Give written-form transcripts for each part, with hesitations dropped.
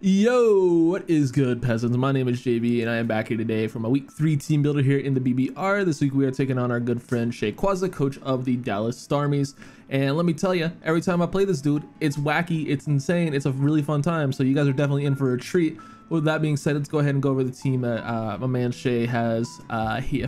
Yo, what is good, peasants? My name is JB and I am back here today for my week 3 team builder here in the BBR. This week we are taking on our good friend Shayquaza, coach of the Dallas Starmies. And let me tell you, every time I play this dude, it's wacky, it's insane, it's a really fun time. So you guys are definitely in for a treat. With that being said, let's go ahead and go over the team that my man Shay has.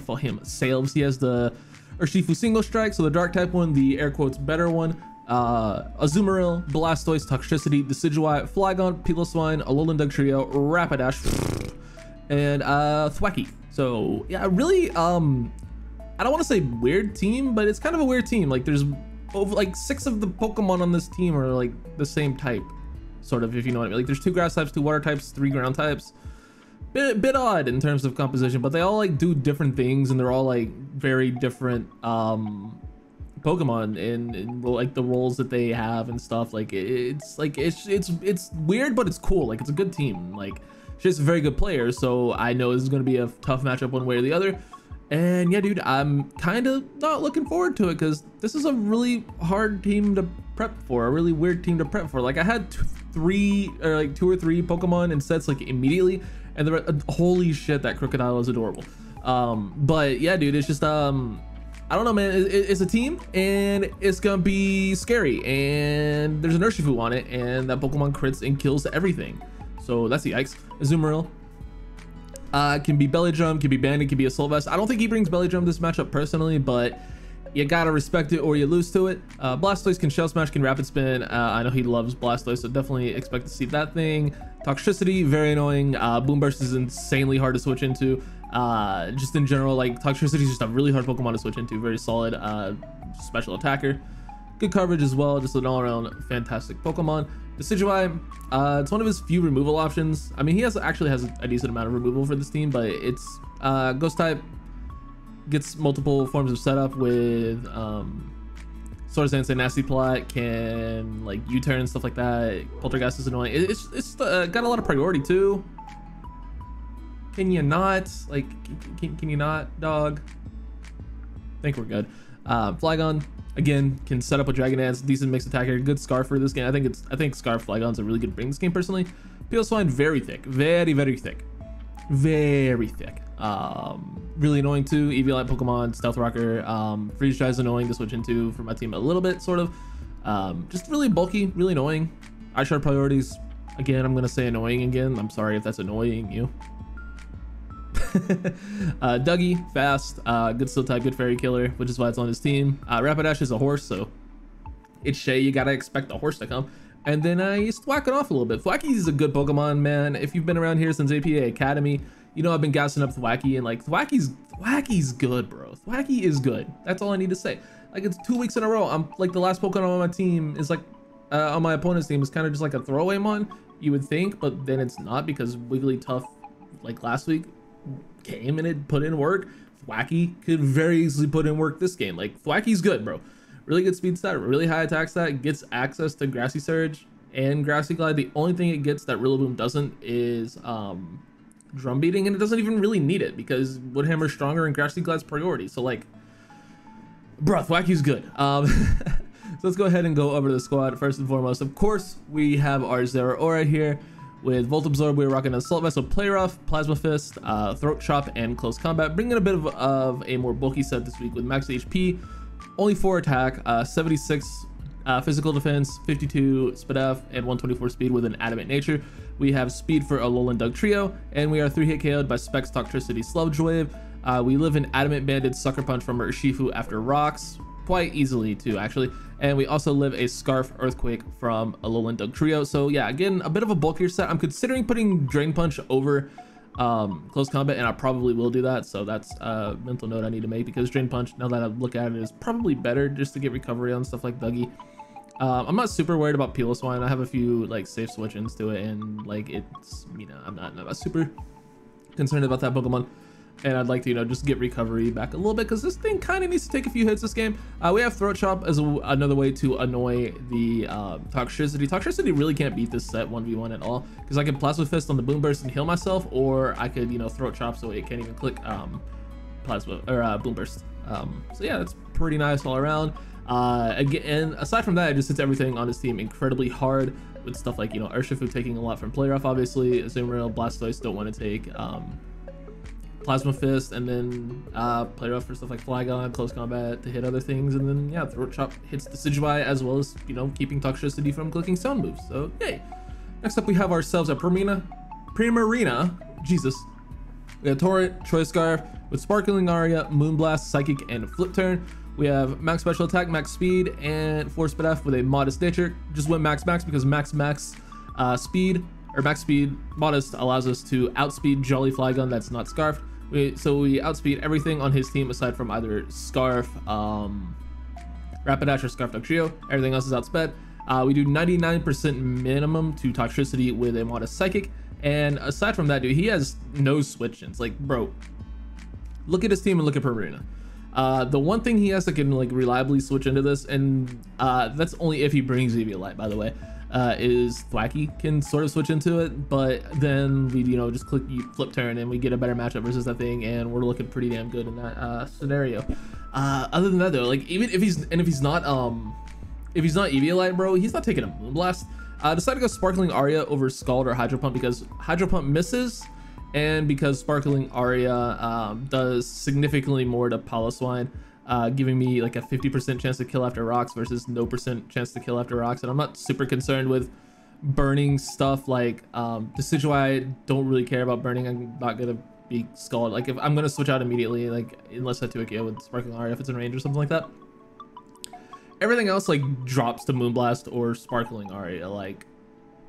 For him, Sales. He has the Urshifu single strike, so the dark type one, the air quotes better one. Azumarill, Blastoise, Toxtricity, Decidueye, Flygon, Piloswine, Alolan Trio, Rapidash, and Thwackey. So yeah, really, I don't want to say weird team, but it's kind of a weird team. Like there's over like 6 of the Pokemon on this team are like the same type, sort of, if you know what I mean. Like there's 2 grass types, 2 water types, 3 ground types. Bit odd in terms of composition, but they all like do different things, and they're all like very different Pokemon and like the roles that they have and stuff. Like it's weird, but it's cool. Like it's a good team. Like she's a very good player, so I know this is going to be a tough matchup one way or the other. And yeah, dude, I'm kind of not looking forward to it because this is a really hard team to prep for, a really weird team to prep for. Like I had 2 or 3 Pokemon in sets like immediately, and they're holy shit, that Crocodile is adorable. But yeah, dude, it's just I don't know, man. It's a team and it's gonna be scary, and there's an Urshifu on it, and that Pokemon crits and kills everything. So that's the yikes. Azumarill can be Belly Drum, can be Bandit, can be Assault Vest. I don't think he brings Belly Drum this matchup personally, but you gotta respect it or you lose to it. Blastoise can Shell Smash, can Rapid Spin. I know he loves Blastoise, so definitely expect to see that thing. Toxtricity, very annoying. Boom Burst is insanely hard to switch into. Just in general, like Toxtricity is just a really hard Pokemon to switch into. Very solid special attacker, good coverage as well. Just an all-around fantastic Pokemon. Decidueye, it's one of his few removal options. I mean, he actually has a decent amount of removal for this team, but it's Ghost type, gets multiple forms of setup with Sword of Sand, Nasty Plot, can like U-turn and stuff like that. Poltergeist is annoying. It's got a lot of priority too. Can you not? Like, can you not, dog? I think we're good. Flygon, again, can set up a Dragon Dance, decent mixed attacker, good Scarf for this game. I think Scarf Flygon's a really good bring this game personally. Piloswine, very thick, very thick, very thick. Really annoying too. Eviolite Pokemon, Stealth Rocker, Freeze Dry is annoying to switch into for my team a little bit, sort of. Just really bulky, really annoying. Eye Shard priorities, again, I'm gonna say annoying again. I'm sorry if that's annoying you. Dougie, fast, good Steel type, good Fairy Killer, which is why it's on his team. Rapidash is a horse, so it's Shay, you gotta expect the horse to come. And then he's thwacking off a little bit. Thwackey is a good Pokemon, man. If you've been around here since APA Academy, you know I've been gassing up Thwackey, and like Thwackey's good, bro. Thwackey is good. That's all I need to say. Like it's 2 weeks in a row. I'm like the last Pokemon on my team is like on my opponent's team is kind of just like a throwaway mon, you would think, but then it's not, because Wigglytuff like last week came and it put in work. Thwackey could very easily put in work this game. Like Thwackey's good, bro. Really good speed stat, really high attack stat, gets access to Grassy Surge and Grassy Glide. The only thing it gets that Rillaboom doesn't is Drum Beating, and it doesn't even really need it because Woodhammer's stronger and Grassy Glide's priority. So like, bruh, Thwackey's good. So let's go ahead and go over to the squad. First and foremost, of course, we have our Zeraora here. With Volt Absorb, we're rocking Assault Vest, so Play Rough, Plasma Fist, Throat Chop, and Close Combat. Bringing a bit of a more bulky set this week with max HP, only 4 attack, 76 physical defense, 52 SPDF, and 124 speed with an Adamant Nature. We have speed for Alolan Trio, and we are 3-hit KO'd by Specs, Toxtricity, Sludge Wave. We live in Adamant Banded Sucker Punch from Urshifu after Rocks, quite easily too, actually. And we also live a Scarf Earthquake from Alolan Trio. So yeah, again, a bit of a bulkier set. I'm considering putting Drain Punch over Close Combat, and I probably will do that. So that's a mental note I need to make, because Drain Punch, now that I look at it, is probably better just to get recovery on stuff like Dougie. I'm not super worried about Piloswine. I have a few like safe switch-ins to it, and like it's, you know, I'm not super concerned about that Pokemon. And I'd like to, you know, just get recovery back a little bit, because this thing kind of needs to take a few hits this game. We have Throat Chop as another way to annoy the Toxtricity. Toxtricity really can't beat this set 1v1 at all, because I can Plasma Fist on the Boom Burst and heal myself, or I could, you know, Throat Chop so it can't even click Plasma or Boom Burst. So yeah, that's pretty nice all around. Again, aside from that, it just hits everything on his team incredibly hard with stuff like, you know, Urshifu taking a lot from player off, obviously. Azumarill, Blastoise don't want to take Plasma Fist, and then player off for stuff like Flygon, Close Combat to hit other things, and then yeah, Throat Chop hits Decidueye, as well as, you know, keeping Toxtricity from clicking Stone moves. So yay. Next up, we have ourselves a Primarina. Jesus. We have Torrent, Choice Scarf with Sparkling Aria, Moonblast, Psychic, and Flip Turn. We have max special attack, max speed, and Force F with a modest nature. Just went max because max speed, or max speed modest allows us to outspeed Jolly Flygon that's not Scarfed. So we outspeed everything on his team aside from either Scarf, Rapidash, or Scarf Dog Trio. Everything else is outsped. We do 99% minimum to Toxtricity with a modest Psychic. And aside from that, dude, he has no switch-ins. Like, bro, look at his team and look at Primarina. The one thing he has that can like reliably switch into this, and that's only if he brings Eviolite, by the way, is Thwackey can sort of switch into it, but then we, you know, just click Flip Turn and we get a better matchup versus that thing, and we're looking pretty damn good in that scenario. Other than that though, like even if he's not Eviolite, bro, he's not taking a Moonblast. Decided to go Sparkling Aria over Scald or Hydro Pump because Hydro Pump misses, and because Sparkling Aria does significantly more to Piloswine, giving me like a 50% chance to kill after rocks versus no % chance to kill after rocks. And I'm not super concerned with burning stuff like Decidueye. Don't really care about burning. I'm not gonna be Scald. Like if I'm gonna switch out immediately, like unless I do a KO with Sparkling Aria if it's in range or something like that. Everything else like drops to Moonblast or Sparkling Aria. Like,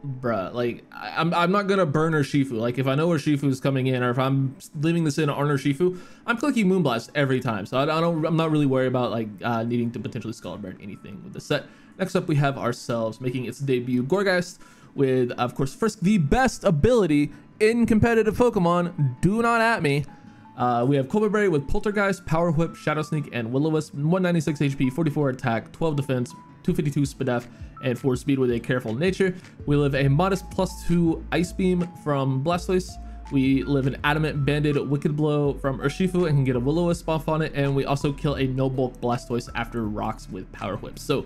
bruh, like I'm not gonna burn Urshifu. Like if I know Urshifu is coming in, or if I'm leaving this in on Urshifu, I'm clicking Moonblast every time. So I'm not really worried about like needing to potentially Scald burn anything with the set. Next up, we have ourselves making its debut Gourgeist with, of course, first the best ability in competitive Pokemon. Do not at me. We have Colbur Berry with Poltergeist, Power Whip, Shadow Sneak, and Will-O-Wisp. 196 HP, 44 attack, 12 defense, 252 Spadef, and 4 speed with a Careful Nature. We live a modest +2 Ice Beam from Blastoise. We live an Adamant Banded Wicked Blow from Urshifu and can get a Will-O-Wisp off on it. And we also kill a No Bulk Blastoise after rocks with Power Whip. So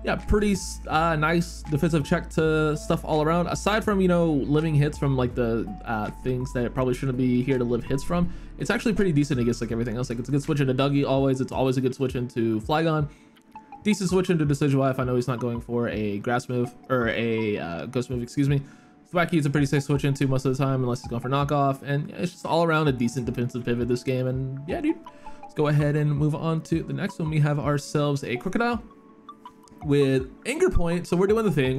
yeah, pretty nice defensive check to stuff all around. Aside from, you know, living hits from like the things that it probably shouldn't be here to live hits from, it's actually pretty decent against like everything else. Like it's a good switch into Dougie always. It's always a good switch into Flygon. Decent switch into Decidueye if I know he's not going for a grass move or a ghost move, excuse me. Thwackey is a pretty safe switch into most of the time unless he's going for knockoff, and yeah, it's just all around a decent defensive pivot this game. And yeah, dude, let's go ahead and move on to the next one. We have ourselves a Crocodile with Anger Point. So we're doing the thing.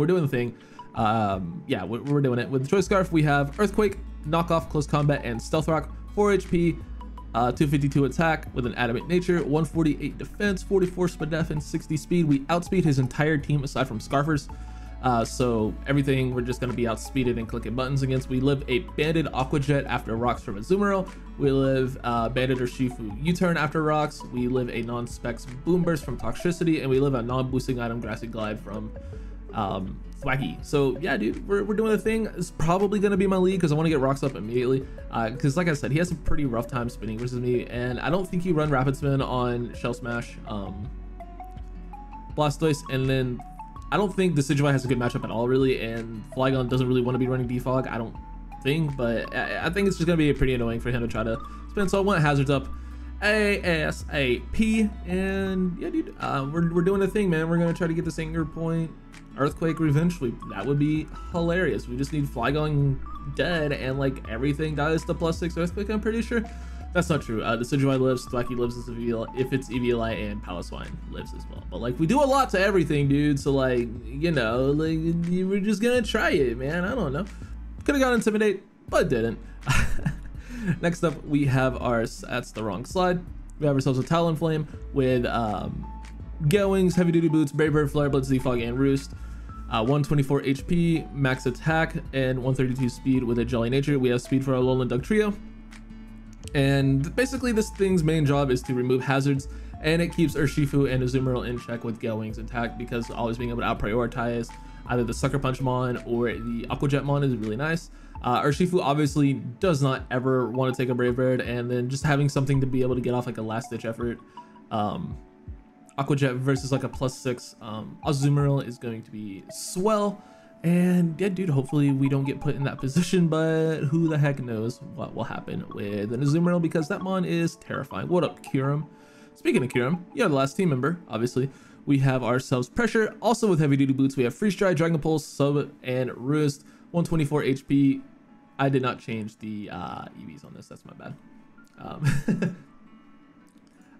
Yeah, we're doing it. With the Choice Scarf, we have Earthquake, Knockoff, Close Combat, and Stealth Rock. 4 HP, 252 attack with an Adamant Nature, 148 defense, 44 Spadef, and 60 speed. We outspeed his entire team aside from Scarfers. So everything we're just going to be outspeeded and clicking buttons against. We live a Banded Aqua Jet after rocks from Azumarill. We live Banded Urshifu U-Turn after rocks. We live a non-specs Boom Burst from Toxtricity, and we live a non-boosting item Grassy Glide from Thwackey. So yeah, dude, we're doing the thing. It's probably going to be my lead because I want to get rocks up immediately. Because like I said, he has a pretty rough time spinning versus me, and I don't think he run Rapid Spin on Shell Smash Blastoise, and then I don't think Decidueye has a good matchup at all, really, and Flygon doesn't really want to be running Defog, I don't think, but I think it's just going to be pretty annoying for him to try to spin, so I want Hazards up ASAP, and yeah, dude, we're doing the thing, man. We're going to try to get this Anger Point Earthquake Revenge Sweep. That would be hilarious. We just need Flygon dead, and like everything dies to +6 Earthquake, I'm pretty sure. That's not true. Decidueye lives, Thwackey lives if it's Eviolite, and Piloswine lives as well. But like we do a lot to everything, dude. So like, you know, like we're just gonna try it, man. I don't know. Could have gone Intimidate, but didn't. Next up, we have that's the wrong slide. We have ourselves a Talonflame with Gowings, Heavy Duty Boots, Brave Bird, Flare Blitz, Defog, and Roost. 124 HP, max attack, and 132 speed with a Jolly Nature. We have speed for our Alolan Dug Trio. And basically this thing's main job is to remove hazards, and it keeps Urshifu and Azumarill in check with Gowings intact, because always being able to out-prioritize either the Sucker Punch Mon or the Aqua Jet Mon is really nice. Urshifu obviously does not ever want to take a Brave Bird, and then just having something to be able to get off like a last-ditch effort Aqua Jet versus like a +6 Azumarill is going to be swell. And yeah, dude, hopefully we don't get put in that position, but who the heck knows what will happen with an Azumarill, because that mon is terrifying. What up, Kiram? Speaking of Kiram, you're the last team member, obviously. We have ourselves Pressure, also with heavy duty boots. We have Freeze Dry, Dragon Pulse, Sub, and Roost, 124 HP. I did not change the EVs on this, that's my bad.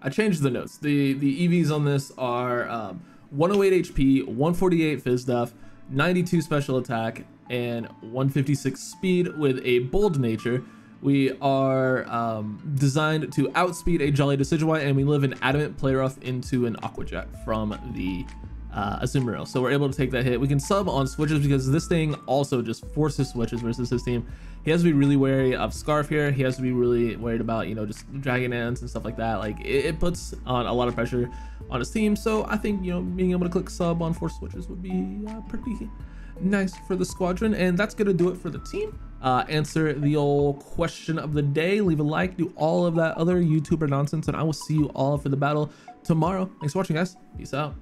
I changed the notes. The EVs on this are 108 HP, 148 Fizz Def, 92 special attack, and 156 speed with a bold nature. We are designed to outspeed a Jolly Decidueye, and we live an Adamant Play Rough into an Aqua Jet from the Azumarill. So we're able to take that hit. We can sub on switches because this thing also just forces switches versus his team. He has to be really wary of Scarf here. He has to be really worried about, you know, just Dragon Ants and stuff like that. Like it puts on a lot of pressure on his team. So I think, you know, being able to click sub on 4 switches would be pretty nice for the squadron. And that's gonna do it for the team. Answer the old question of the day, leave a like, do all of that other YouTuber nonsense, and I will see you all for the battle tomorrow. Thanks for watching, guys. Peace out.